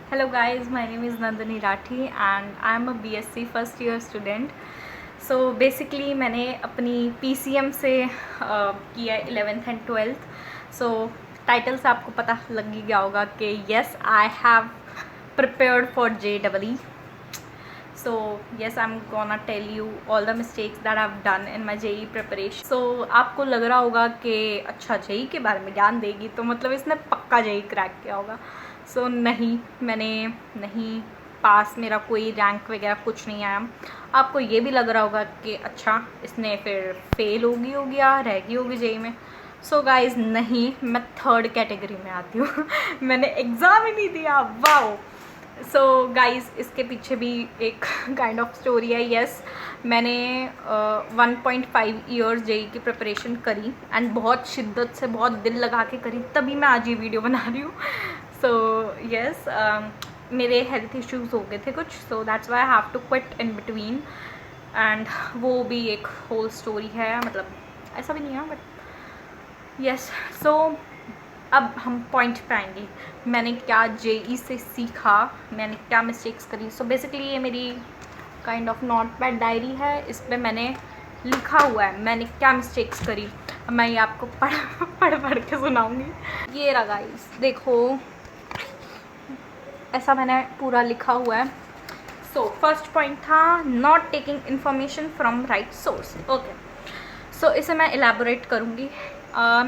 Hello guys, my name is Nandini Rathi and I am a BSc first year student. So basically मैंने अपनी PCM से किया 11th and 12th. So title से आपको पता लग ही गया होगा कि yes I have prepared for JEE. So yes, I'm gonna tell you all the mistakes that I've done in my JEE preparation. So आपको लग रहा होगा कि अच्छा JEE के बारे में ज्ञान देगी तो मतलब इसने पक्का JEE क्रैक किया होगा. So नहीं, मैंने नहीं पास, मेरा कोई रैंक वगैरह कुछ नहीं आया. आपको ये भी लग रहा होगा कि अच्छा इसने फिर फेल होगी या रह गई होगी JEE में. सो गाइज नहीं, मैं थर्ड कैटेगरी में आती हूँ. मैंने एग्ज़ाम ही नहीं दिया. वाओ. सो गाइज इसके पीछे भी एक काइंड ऑफ स्टोरी है. येस, मैंने 1.5 ईयर्स JEE की प्रिपरेशन करी एंड बहुत शिद्दत से, बहुत दिल लगा के करी, तभी मैं आज ये वीडियो बना रही हूँ. सो येस, मेरे हेल्थ इश्यूज़ हो गए थे कुछ, so that's why I have to quit in between. And वो भी एक होल स्टोरी है, मतलब ऐसा भी नहीं है बट येस. सो अब हम पॉइंट पे आएंगे. मैंने क्या JEE से सीखा, मैंने क्या मिस्टेक्स करी. सो बेसिकली ये मेरी kind of not bad diary है. इस पर मैंने लिखा हुआ है मैंने क्या मिस्टेक्स करी. मैं ये आपको पढ़ के सुनाऊंगी. ये रहा गाइस, देखो ऐसा मैंने पूरा लिखा हुआ है. सो फर्स्ट पॉइंट था not taking information from right source. Okay, so इसे मैं एलैबोरेट करूँगी.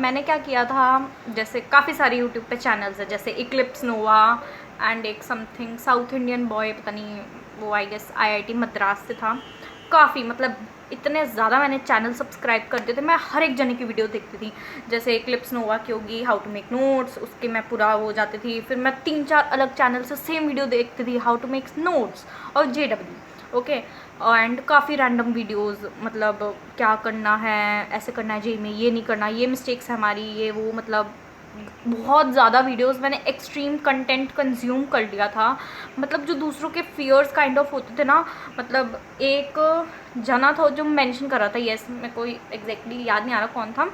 मैंने क्या किया था, जैसे काफ़ी सारे यूट्यूब पे चैनल्स है, जैसे इक्लिप्स नोवा एंड एक समथिंग साउथ इंडियन बॉय, पता नहीं वो आई गेस IIT मद्रास से था. काफ़ी मतलब इतने ज़्यादा मैंने चैनल सब्सक्राइब कर दिए थे. मैं हर एक जने की वीडियो देखती थी. जैसे इक्लिप्स नोवा की होगी हाउ टू मेक नोट्स, उसके मैं पूरा हो जाती थी. फिर मैं 3-4 अलग चैनल से सेम वीडियो देखती थी, हाउ टू मेक नोट्स और JEE. ओके, एंड काफ़ी रैंडम वीडियोस, मतलब क्या करना है, ऐसे करना है JEE में, ये नहीं करना, ये मिस्टेक्स है हमारी, ये वो, मतलब बहुत ज़्यादा वीडियोस मैंने एक्सट्रीम कंटेंट कंज्यूम कर लिया था. मतलब जो दूसरों के फियर्स काइंड ऑफ होते थे ना, मतलब एक जना था जो मेंशन कर रहा था, येस मेरे को एग्जैक्टली याद नहीं आ रहा कौन था,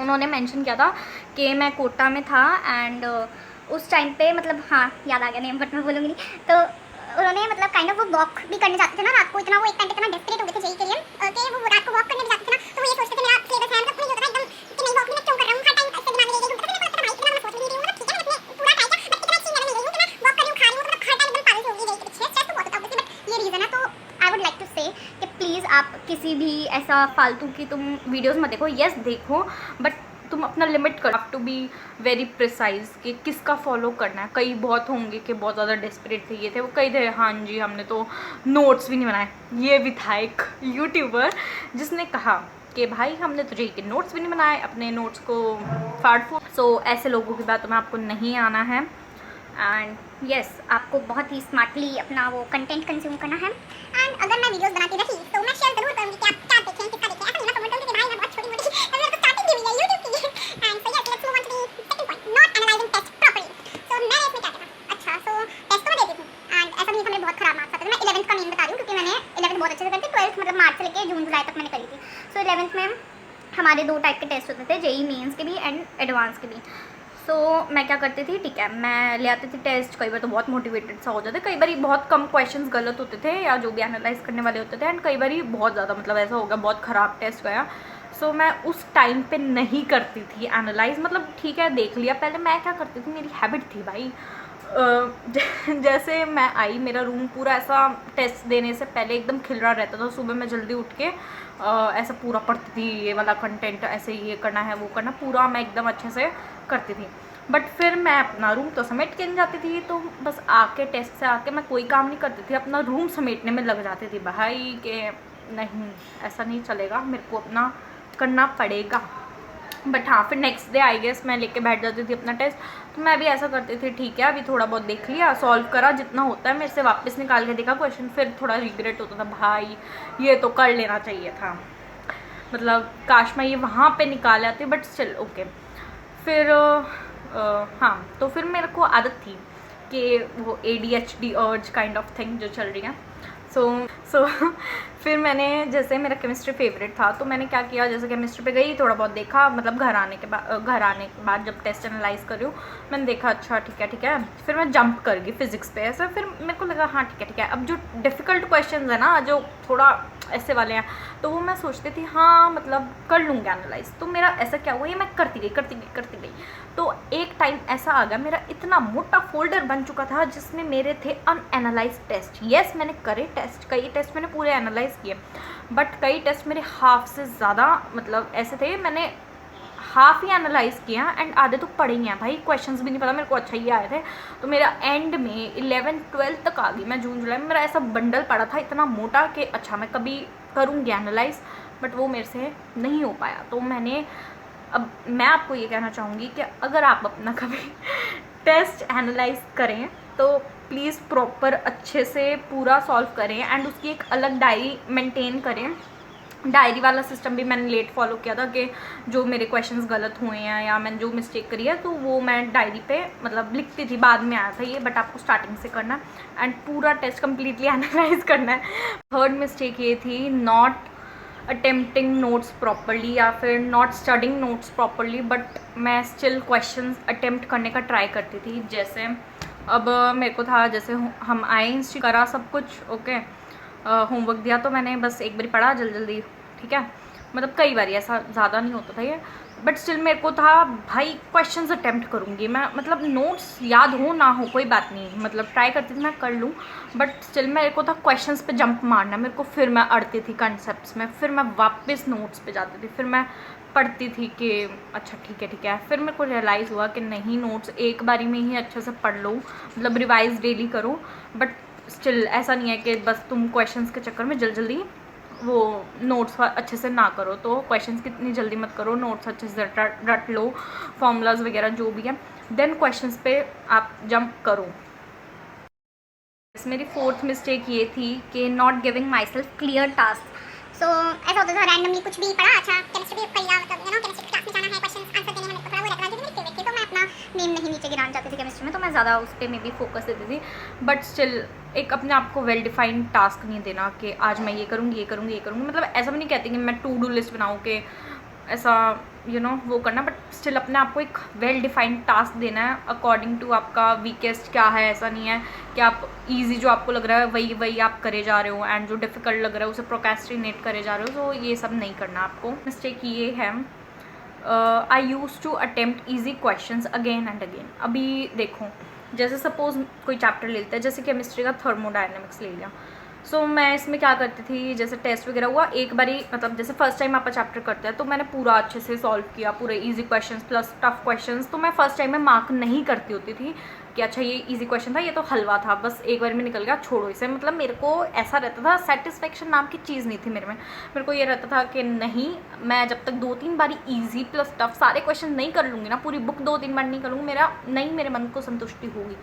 उन्होंने मेंशन किया था कि मैं कोटा में था एंड उस टाइम पे, मतलब हाँ याद आ गया नेम बट मैं बोलूँगी नहीं. तो उन्होंने मतलब काइंड ऑफ वो वॉक भी करने जाते थे ना रात को, इतना वो एक टाइम पे इतना डेस्परेट हो गए थे JEE के लिए कि वो रात को वॉक करने भी जाते थे ना. तो वो ये सोचते थे मेरा सिलेबस है, मतलब मुझे होता था एकदम कि नहीं वॉक भी मैं क्यों कर रहा हूँ, हर टाइम ऐसे दिमाग में यही घूमता था. मेरे को लगता था भाई इतना मैं सोच भी नहीं रही हूँ, मतलब ठीक है मैंने पूरा ट्राई किया बट इतना अच्छी मैंने नहीं रही हूँ कि मैं वॉक कर रही हूँ, खा रही हूँ, मतलब हर टाइम एकदम पागल से होगी JEE के पीछे. स्ट्रेस तो बहुत होता है ऑब्वियसली, बट ये रीज़न है. तो आई वुड लाइक टू से कि प्लीज़ आप किसी भी ऐसा फालतू की तुम वीडियोज़ मत देखो. येस देखो, बट तुम अपना लिमिट करो. टू बी वेरी प्रिसाइज कि किसका फॉलो करना है. कई बहुत होंगे कि बहुत ज़्यादा डेस्परेट थे, ये थे वो, कई थे हाँ जी हमने तो नोट्स भी नहीं बनाए. ये भी था एक यूट्यूबर जिसने कहा कि भाई हमने तो JEE के नोट्स भी नहीं बनाए, अपने नोट्स को फाड़ फूट. सो ऐसे लोगों की बातों में आपको नहीं आना है. एंड येस, आपको बहुत ही स्मार्टली अपना वो कंटेंट कंज्यूम करना है. एंड अगर मैं वीडियोस बनाती रही तो मैं शेयर जरूर करूँगी कि आप क्या देखें, किसका देखें. ऐसा नहीं मैं कमेंट करूँगी कि भाई मैं बहुत छोटी मोटी मेरे को स्टार्टिंग दी हुई है यूट्यूब की. And so yes, let's move on to the second point, not analysing test properly. So मैं इसमें क्या कहता. अच्छा, सो टेस्ट तो मैं देती थी एंड ऐसा नहीं था मेरे बहुत खराब मार्क्स आते थे. मैं 11th का मेन बता रही हूँ क्योंकि मैंने 11th बहुत अच्छे से करती, 12th मतलब मार्च से लेकर जून जुलाई तक मैंने करी थी. सो 11th में हमारे 2 टाइप के टेस्ट होते थे, JEE मेंस के भी एंड एडवांस के भी. सो मैं क्या करती थी, ठीक है मैं ले आती थी टेस्ट. कई बार तो बहुत मोटिवेटेड सा हो जाता, कई बार बहुत कम क्वेश्चंस गलत होते थे या जो भी एनालाइज करने वाले होते थे, एंड कई बार बहुत ज़्यादा मतलब ऐसा हो गया बहुत ख़राब टेस्ट गया. सो मैं उस टाइम पे नहीं करती थी एनालाइज, मतलब ठीक है देख लिया. पहले मैं क्या करती थी, मेरी हैबिट थी भाई, जैसे मैं आई, मेरा रूम पूरा ऐसा टेस्ट देने से पहले एकदम खिल रहा रहता था. सुबह मैं जल्दी उठ के ऐसा पूरा पढ़ती थी, ये वाला कंटेंट ऐसे ये करना है वो करना, पूरा मैं एकदम अच्छे से करती थी. बट फिर मैं अपना रूम तो समेट के नहीं जाती थी, तो बस आके टेस्ट से आके मैं कोई काम नहीं करती थी, अपना रूम समेटने में लग जाती थी भाई कि नहीं ऐसा नहीं चलेगा, मेरे को अपना करना पड़ेगा. बट हाँ, फिर नेक्स्ट डे आई गेस मैं लेके बैठ जाती थी अपना टेस्ट. तो मैं भी ऐसा करती थी, ठीक है अभी थोड़ा बहुत देख लिया, सॉल्व करा जितना होता है, मेरे से वापस निकाल के देखा क्वेश्चन, फिर थोड़ा रिग्रेट होता था भाई ये तो कर लेना चाहिए था, मतलब काश मैं ये वहाँ पे निकाल आती, बट स्टिल ओके. फिर हाँ, तो फिर मेरे को आदत थी कि वो ADHD अर्ज काइंड ऑफ थिंग जो चल रही है. सो फिर मैंने, जैसे मेरा केमिस्ट्री फेवरेट था, तो मैंने क्या किया, जैसे केमिस्ट्री पे गई, थोड़ा बहुत देखा, मतलब घर आने के बाद जब टेस्ट एनालाइज कर रही हूँ, मैंने देखा अच्छा ठीक है। फिर मैं जंप कर गई फिजिक्स पे, ऐसा फिर मेरे को लगा हाँ ठीक है। अब जो डिफ़िकल्ट क्वेश्चन है ना, जो थोड़ा ऐसे वाले हैं, तो वो मैं सोचती थी हाँ मतलब कर लूँगी एनालाइज। तो मेरा ऐसा क्या हुआ, ये मैं करती गई। तो एक टाइम ऐसा आ गया, मेरा इतना मोटा फोल्डर बन चुका था जिसमें मेरे थे अनएनालाइज टेस्ट। येस, मैंने करे टेस्ट, कई टेस्ट मैंने पूरे एनालाइज किए, बट कई टेस्ट मेरे हाफ से ज़्यादा मतलब ऐसे थे, मैंने हाफ ही एनालाइज किया एंड आधे तो पढ़े ही हैं भाई, क्वेश्चंस भी नहीं पता मेरे को, अच्छा ये आए थे। तो मेरा एंड में 11-12 तक आ गई मैं, जून जुलाई में मेरा ऐसा बंडल पड़ा था इतना मोटा कि अच्छा मैं कभी करूँगी एनालाइज, बट वो मेरे से नहीं हो पाया। तो मैंने, अब मैं आपको ये कहना चाहूँगी कि अगर आप अपना कभी टेस्ट एनालाइज करें तो प्लीज़ प्रॉपर अच्छे से पूरा सॉल्व करें एंड उसकी एक अलग डायरी मेंटेन करें। डायरी वाला सिस्टम भी मैंने लेट फॉलो किया था कि जो मेरे क्वेश्चंस गलत हुए हैं या मैंने जो मिस्टेक करी है तो वो मैं डायरी पे मतलब लिखती थी, बाद में आया था ये, बट आपको स्टार्टिंग से करना है एंड पूरा टेस्ट कम्प्लीटली एनालाइज करना है। थर्ड मिस्टेक ये थी नॉट अटेम्प्टिंग नोट्स प्रॉपरली या फिर not studying notes properly, but मैं स्टिल क्वेश्चंस अटेम्प्ट करने का ट्राई करती थी। जैसे अब मेरे को था, जैसे हम आए इंस्टी करा सब कुछ ओके, होमवर्क दिया तो मैंने बस एक बार पढ़ा जल्दी ठीक है, मतलब कई बार ऐसा ज़्यादा नहीं होता था ये, बट स्टिल मेरे को था भाई क्वेश्चंस अटेम्प्ट करूँगी मैं, मतलब नोट्स याद हो ना हो कोई बात नहीं, मतलब ट्राई करती थी मैं कर लूँ, बट स्टिल मेरे को था क्वेश्चंस पे जंप मारना मेरे को, फिर मैं अड़ती थी कंसेप्ट्स में, फिर मैं वापस नोट्स पे जाती थी, फिर मैं पढ़ती थी कि अच्छा ठीक है। फिर मेरे को रियलाइज़ हुआ कि नहीं, नोट्स एक बारी में ही अच्छे से पढ़ लो, मतलब रिवाइज डेली करो, बट स्टिल ऐसा नहीं है कि बस तुम क्वेश्चंस के चक्कर में जल्दी वो नोट्स अच्छे से ना करो। तो क्वेश्चंस कितनी जल्दी मत करो, नोट्स अच्छे से रट लो, फॉर्मूलाज वगैरह जो भी है, देन क्वेश्चंस पे आप जंप करो। मेरी फोर्थ मिस्टेक ये थी कि not giving myself clear task. So ऐसा होता था रैंडमली कुछ भी पढ़ा, अच्छा केमिस्ट्री कर लिया, मतलब केमिस्ट्री क्लास में जाना है, क्वेश्चंस आंसर देने हैं, मेरे को थोड़ा वो रहता था, क्योंकि मेरी फेवरेट थी, तो मैं अपना नेम नहीं नीचे गिराना चाहती थी केमिस्ट्री में, तो मैं ज़्यादा उस पर मे बी फोकस देती थी, बट स्टिल एक अपने आप को वेल डिफाइंड टास्क नहीं देना कि आज मैं ये करूँगी, मतलब ऐसा भी नहीं कहती कि मैं टू डू लिस्ट बनाऊँ कि ऐसा वो करना, बट स्टिल अपने आप को एक वेल डिफाइंड टास्क देना है अकॉर्डिंग टू आपका वीकेस्ट क्या है। ऐसा नहीं है कि आप इजी जो आपको लग रहा है वही आप करे जा रहे हो एंड जो डिफ़िकल्ट लग रहा है उसे प्रोक्रेस्टिनेट करे जा रहे हो, तो ये सब नहीं करना आपको। मिस्टेक ये है, I use to attempt easy questions again and again. अभी देखो, जैसे सपोज कोई चैप्टर ले लेते हैं, जैसे केमिस्ट्री का थर्मोडायनेमिक्स ले लिया, सो मैं इसमें क्या करती थी, जैसे टेस्ट वगैरह हुआ एक बारी, मतलब जैसे फर्स्ट टाइम आपका चैप्टर करते हैं तो मैंने पूरा अच्छे से सॉल्व किया, पूरे easy questions plus tough questions, तो मैं फर्स्ट टाइम में मार्क नहीं करती होती थी कि अच्छा ये इजी क्वेश्चन था, ये तो हलवा था, बस एक बार में निकल गया, छोड़ो इसे। मतलब मेरे को ऐसा रहता था, सेटिस्फेक्शन नाम की चीज़ नहीं थी मेरे को ये रहता था कि नहीं, मैं जब तक 2-3 बारी ईजी प्लस टफ सारे क्वेश्चन नहीं कर लूँगी ना, पूरी बुक 2-3 बार नहीं कर लूँगी, मेरे मन को संतुष्टि होगी।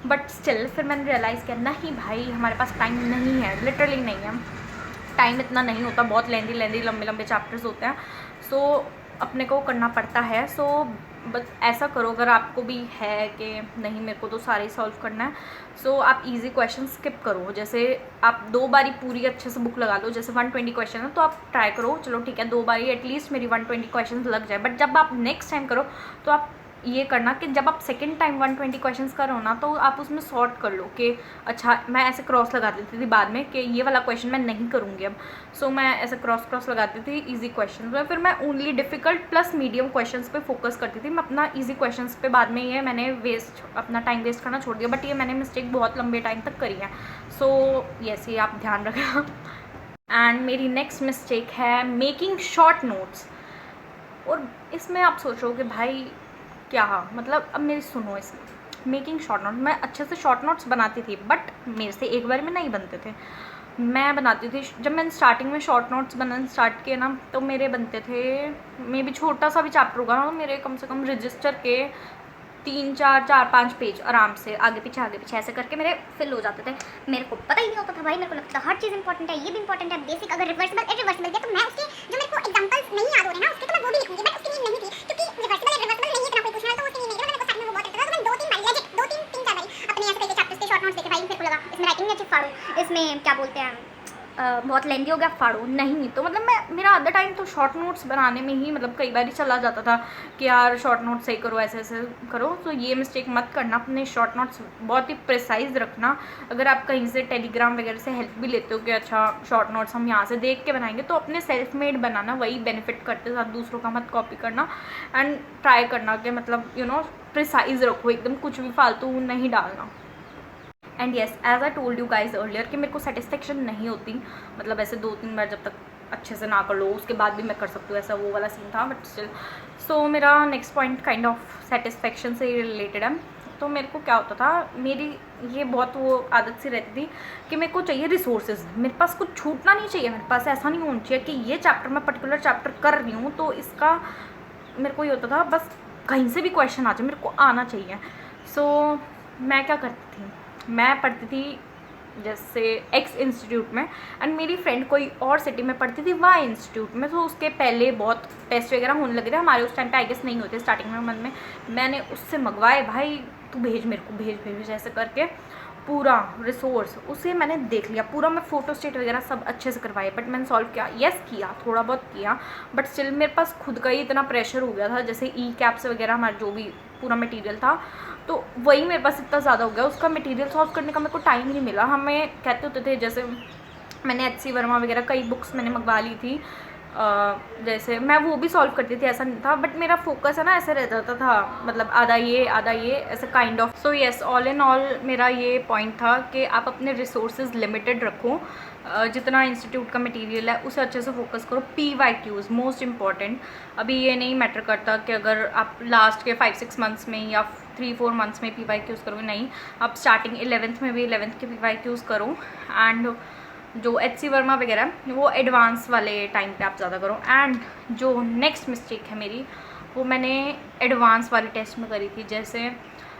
बट स्टिल फिर मैंने रियलाइज़ किया नहीं भाई, हमारे पास टाइम नहीं है, लिटरली नहीं है, टाइम इतना नहीं होता, बहुत लेंदी लंबे चैप्टर्स होते हैं, सो अपने को करना पड़ता है। सो बस ऐसा करो, अगर आपको भी है कि नहीं मेरे को तो सारे ही सॉल्व करना है, सो आप इजी क्वेश्चन स्किप करो। जैसे आप 2 बारी पूरी अच्छे से बुक लगा लो, जैसे 120 क्वेश्चन है तो आप ट्राई करो, चलो ठीक है 2 बारी एटलीस्ट मेरी 120 क्वेश्चन लग जाए, बट जब आप नेक्स्ट टाइम करो तो आप ये करना कि जब आप सेकंड टाइम 120 क्वेश्चंस करो ना, तो आप उसमें सॉर्ट कर लो कि अच्छा, मैं ऐसे क्रॉस लगा देती थी बाद में कि ये वाला क्वेश्चन मैं नहीं करूँगी अब, सो मैं ऐसे क्रॉस लगाती थी इजी क्वेश्चन में, फिर मैं only difficult plus medium questions पे फोकस करती थी। मैं अपना इजी क्वेश्चंस पे बाद में ये मैंने अपना टाइम वेस्ट करना छोड़ दिया, बट ये मैंने मिस्टेक बहुत लंबे टाइम तक करी है, सो यस, ये आप ध्यान रखना। एंड मेरी नेक्स्ट मिस्टेक है मेकिंग शॉर्ट नोट्स, और इसमें आप सोचो कि भाई क्या, मतलब अब मेरी सुनो, इसमें मेकिंग शॉर्ट नोट, मैं अच्छे से शॉर्ट नोट्स बनाती थी, बट मेरे से एक बार में नहीं बनते थे। मैं बनाती थी, जब मैंने स्टार्टिंग में शॉर्ट नोट्स बनाना स्टार्ट किए ना, तो मेरे बनते थे, मे भी छोटा सा भी चैप्टर होगा ना, मेरे कम से कम रजिस्टर के 3-4-5 पेज आराम से आगे पीछे ऐसे करके मेरे फिल हो जाते थे। मेरे को पता ही नहीं होता था भाई, मेरे को लगता था हर चीज़ इंपॉर्टेंट है, ये भी इंपॉर्टेंट है, बेसिक अगर रिवर्सिबल इरिवर्सिबल दिया तो मैं उसके जो मेरे को एग्जांपल्स नहीं याद हो रहे ना उसके, तो मैं वो भी लिखूंगी, बट उसकी नीड नहीं थी, क्योंकि रिवर्सिबल इरिवर्सिबल नहीं इतना कोई पूछना है तो उसकी नीड नहीं, मेरे को करने में बहुत लगता था, तो मैं 2-3 बारी लेजिट 2-3-4 बारी अपने ऐसे करके चैप्टर्स के शॉर्ट नोट्स देखे भाई, फिर को लगा इसमें राइटिंग नहीं अच्छी, फाड़ो इसमें क्या बोलते हैं बहुत लेंदी हो गया, फाड़ो नहीं। तो मतलब मेरा आधा टाइम तो शॉर्ट नोट्स बनाने में ही मतलब कई बार ही चला जाता था कि यार शॉर्ट नोट्स सही करो, ऐसे ऐसे करो। तो ये मिस्टेक मत करना, अपने शॉर्ट नोट्स बहुत ही प्रिसाइज रखना। अगर आप कहीं से टेलीग्राम वगैरह से हेल्प भी लेते हो कि अच्छा शॉर्ट नोट्स हम यहाँ से देख के बनाएंगे, तो अपने सेल्फ मेड बनाना, वही बेनिफिट करते साथ, दूसरों का मत कॉपी करना। एंड ट्राई करना कि मतलब प्रिसाइज रखो, एकदम कुछ भी फालतू नहीं डालना। And yes, as I told you guys earlier कि मेरे को सेटिस्फेक्शन नहीं होती, मतलब ऐसे 2-3 बार जब तक अच्छे से ना कर लो उसके बाद भी मैं कर सकती हूँ, ऐसा वो वाला सीन था। बट स्टिल सो मेरा next point kind of satisfaction से रिलेटेड है। तो मेरे को क्या होता था, मेरी ये बहुत वो आदत सी रहती थी कि मेरे को चाहिए रिसोर्सेज, मेरे पास कुछ छूटना नहीं चाहिए, मेरे पास ऐसा नहीं होना चाहिए कि ये चैप्टर मैं पर्टिकुलर चैप्टर कर रही हूँ तो इसका मेरे को ये होता था बस कहीं से भी क्वेश्चन आ जाए मेरे को आना चाहिए। सो मैं क्या करती थी, मैं पढ़ती थी जैसे एक्स इंस्टीट्यूट में, एंड मेरी फ्रेंड कोई और सिटी में पढ़ती थी वाई इंस्टीट्यूट में। तो उसके पहले बहुत टेस्ट वगैरह होने लगे थे हमारे, उस टाइम पे आई गेस नहीं होते स्टार्टिंग में, मन में मैंने उससे मंगवाए, भाई तू भेज मेरे को, भेज भेज ऐसे करके पूरा रिसोर्स उसे मैंने देख लिया पूरा। मैं फ़ोटो स्टेट वगैरह सब अच्छे से करवाए, बट मैंने सॉल्व किया, यस किया, थोड़ा बहुत किया, बट स्टिल मेरे पास खुद का ही इतना प्रेशर हो गया था। जैसे ई कैप्स वगैरह हमारा जो भी पूरा मटेरियल था, तो वही मेरे पास इतना ज़्यादा हो गया, उसका मटेरियल सॉल्व करने का मेरे को टाइम ही नहीं मिला। हमें कहते होते थे, जैसे मैंने एच.सी. वर्मा वगैरह कई बुक्स मैंने मंगवा ली थी, जैसे मैं वो भी सॉल्व करती थी, ऐसा नहीं था, बट मेरा फोकस है ना ऐसे रह जाता था, मतलब आधा ये ऐसे kind of. So yes, all in all मेरा ये पॉइंट था कि आप अपने रिसोर्सेज लिमिटेड रखो, जितना इंस्टीट्यूट का मटेरियल है उसे अच्छे से फोकस करो। PYQs most important. अभी ये नहीं मैटर करता कि अगर आप लास्ट के 5-6 मंथ्स में या 3-4 मंथ्स में PYQs करोगे, नहीं, आप स्टार्टिंग 11th में भी 11th के PYQs करो। एंड जो एच.सी. वर्मा वगैरह वो एडवांस वाले टाइम पे आप ज़्यादा करो। एंड जो नेक्स्ट मिस्टेक है मेरी, वो मैंने एडवांस वाले टेस्ट में करी थी। जैसे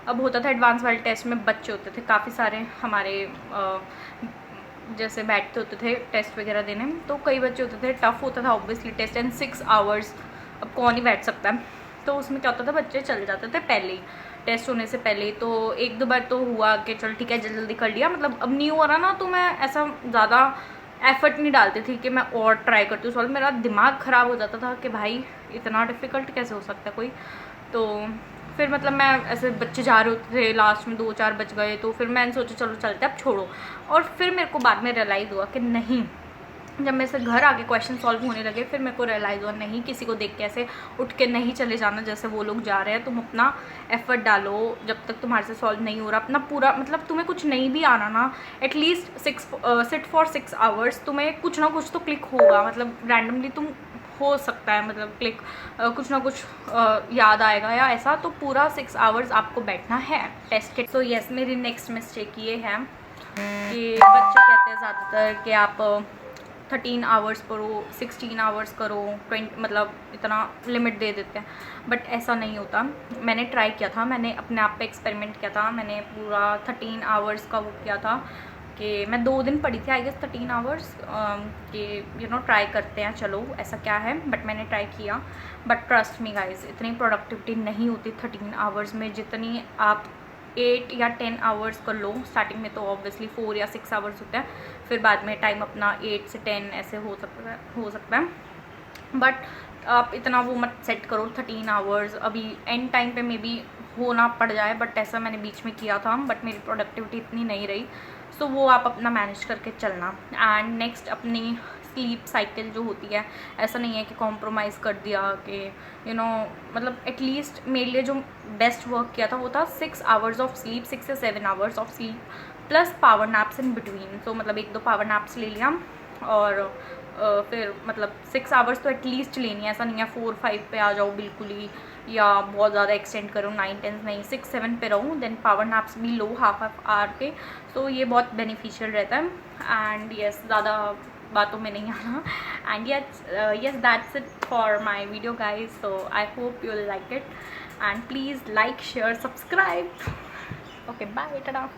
अब होता था एडवांस वाले टेस्ट में बच्चे होते थे काफ़ी सारे हमारे, जैसे बैठते होते थे टेस्ट वगैरह देने, तो कई बच्चे होते थे, टफ़ होता था ऑब्वियसली टेस्ट, एंड 6 आवर्स, अब कौन ही बैठ सकता है। तो उसमें क्या होता था, बच्चे चले जाते थे पहले ही, टेस्ट होने से पहले ही। तो 1-2 बार तो हुआ कि चल ठीक है जल्दी कर लिया, मतलब अब नहीं हो रहा ना, तो मैं ऐसा ज़्यादा एफर्ट नहीं डालती थी कि मैं और ट्राई करती हूँ सॉल्व। मेरा दिमाग ख़राब हो जाता था कि भाई इतना डिफ़िकल्ट कैसे हो सकता है कोई। तो फिर मतलब मैं ऐसे, बच्चे जा रहे होते थे, लास्ट में 2-4 बच गए, तो फिर मैंने सोचा चलो चलते अब छोड़ो। और फिर मेरे को बाद में रियलाइज़ हुआ कि नहीं, जब मेरे से घर आके क्वेश्चन सॉल्व होने लगे, फिर मेरे को रियलाइज़ हुआ नहीं, किसी को देख के ऐसे उठ के नहीं चले जाना जैसे वो लोग जा रहे हैं। तुम अपना एफर्ट डालो, जब तक तुम्हारे से सॉल्व नहीं हो रहा अपना पूरा, मतलब तुम्हें कुछ नहीं भी आना ना, एटलीस्ट सिट फॉर 6 आवर्स, तुम्हें कुछ ना कुछ तो क्लिक होगा, मतलब रैंडमली तुम हो सकता है, मतलब क्लिक कुछ ना कुछ याद आएगा या ऐसा। तो पूरा 6 आवर्स आपको बैठना है टेस्ट के। सो येस, मेरी नेक्स्ट मिस्टेक ये है कि बच्चे कहते हैं ज़्यादातर कि आप 13 आवर्स पढ़ो, 16 आवर्स करो, 20, मतलब इतना लिमिट दे देते हैं, बट ऐसा नहीं होता। मैंने ट्राई किया था, मैंने अपने आप पे एक्सपेरिमेंट किया था, मैंने पूरा 13 आवर्स का वो किया था कि मैं 2 दिन पढ़ी थी आई गेस 13 आवर्स, कि ट्राई करते हैं चलो ऐसा क्या है, बट मैंने ट्राई किया। बट ट्रस्ट मी गाइज, इतनी प्रोडक्टिविटी नहीं होती 13 आवर्स में, जितनी आप 8 या 10 आवर्स कर लो। स्टार्टिंग में तो ऑब्वियसली 4 या 6 आवर्स होते हैं, फिर बाद में टाइम अपना 8 से 10 ऐसे हो सकता है। बट आप इतना वो मत सेट करो 13 आवर्स, अभी एंड टाइम पे मे बी होना पड़ जाए, बट ऐसा मैंने बीच में किया था, बट मेरी प्रोडक्टिविटी इतनी नहीं रही। सो वो आप अपना मैनेज करके चलना। एंड नेक्स्ट, अपनी स्लीप साइकिल जो होती है, ऐसा नहीं है कि कॉम्प्रोमाइज़ कर दिया कि मतलब एटलीस्ट मेरे लिए जो बेस्ट वर्क किया था वो था 6 आवर्स ऑफ स्लीप, 6 से 7 hours of sleep plus power naps in between. तो मतलब 1-2 पावर नैप्स ले लिया, और फिर मतलब 6 आवर्स तो एटलीस्ट लेनी है, ऐसा नहीं है 4-5 पे आ जाओ बिल्कुल ही, या बहुत ज़्यादा एक्सटेंड करो 9-10 नहीं, 6-7 पे रहूँ, देन पावर नैप्स भी लो हाफ आवर के। तो ये बहुत बेनिफिशियल रहता है। एंड येस, ज़्यादा बातों में नहीं आना। And yes, that's it for my video guys, so I hope you'll like it, and please like, share, subscribe. Okay, bye, tada.